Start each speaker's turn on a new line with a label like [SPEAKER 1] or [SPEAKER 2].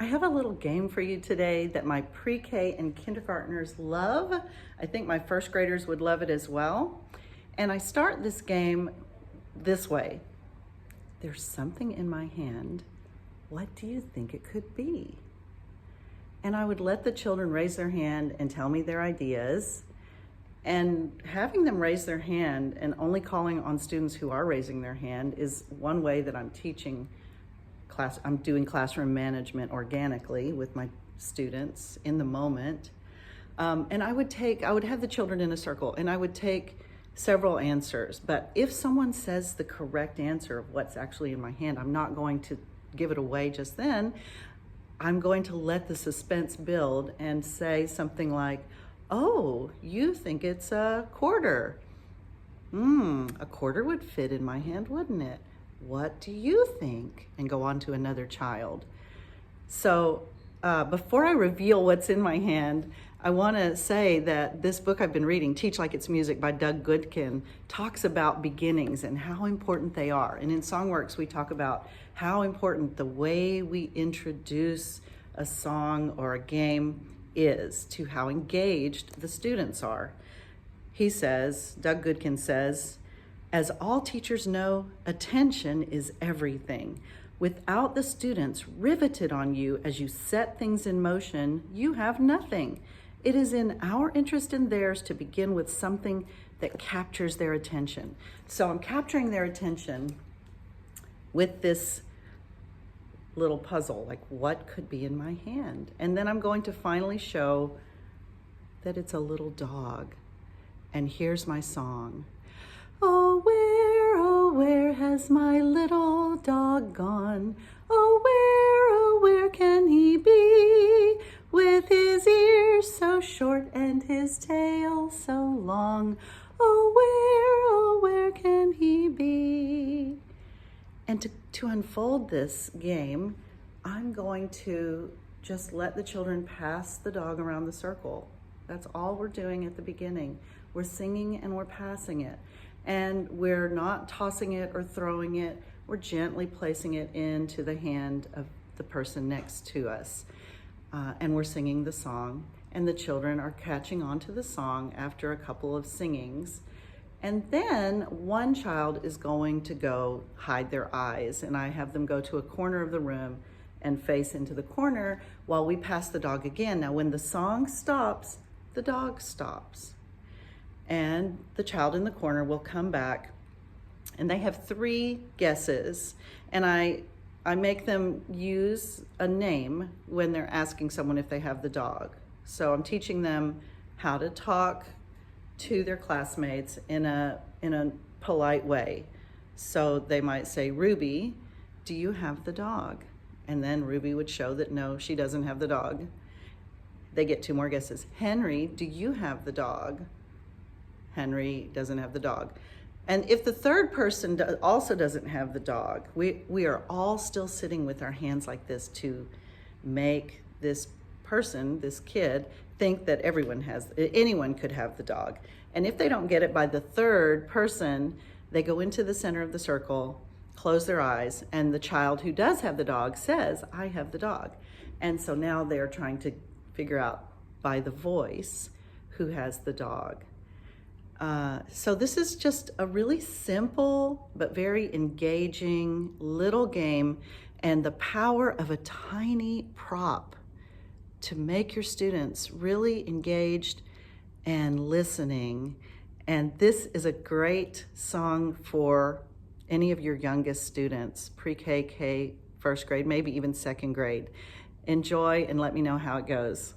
[SPEAKER 1] I have a little game for you today that my pre-K and kindergartners love. I think my first graders would love it as well. And I start this game this way. There's something in my hand. What do you think it could be? And I would let the children raise their hand and tell me their ideas. And having them raise their hand and only calling on students who are raising their hand is one way that I'm teaching class. I'm doing classroom management organically with my students in the moment. And I would have the children in a circle and I would take several answers. But if someone says the correct answer of what's actually in my hand, I'm not going to give it away just then. I'm going to let the suspense build and say something like, "Oh, you think it's a quarter. A quarter would fit in my hand, wouldn't it? What do you think?" And go on to another child. So before I reveal what's in my hand, I want to say that this book I've been reading, Teach Like It's Music by Doug Goodkin, talks about beginnings and how important they are. And in Songworks, we talk about how important the way we introduce a song or a game is to how engaged the students are. Doug Goodkin says, "As all teachers know, attention is everything. Without the students riveted on you as you set things in motion, you have nothing. It is in our interest and theirs to begin with something that captures their attention." So I'm capturing their attention with this little puzzle, like what could be in my hand? And then I'm going to finally show that it's a little dog. And here's my song. Oh, where has my little dog gone? Oh, where can he be? With his ears so short and his tail so long. Oh, where can he be? And to unfold this game, I'm going to just let the children pass the dog around the circle. That's all we're doing at the beginning. We're singing and we're passing it. And we're not tossing it or throwing it. We're gently placing it into the hand of the person next to us. And we're singing the song. And the children are catching on to the song after a couple of singings. And then one child is going to go hide their eyes. And I have them go to a corner of the room and face into the corner while we pass the dog again. Now, when the song stops, the dog stops. And the child in the corner will come back, and they have 3 guesses. And I make them use a name when they're asking someone if they have the dog. So I'm teaching them how to talk to their classmates in a polite way. So they might say, "Ruby, do you have the dog?" And then Ruby would show that no, she doesn't have the dog. They get 2 more guesses. "Henry, do you have the dog?" Henry doesn't have the dog. And if the third person also doesn't have the dog, we are all still sitting with our hands like this to make this person, this kid, think that anyone could have the dog. And if they don't get it by the third person, they go into the center of the circle, close their eyes, and the child who does have the dog says, "I have the dog." And so now they're trying to figure out by the voice who has the dog. So this is just a really simple but very engaging little game, and the power of a tiny prop to make your students really engaged and listening. And this is a great song for any of your youngest students, pre-K, first grade, maybe even second grade. Enjoy and let me know how it goes.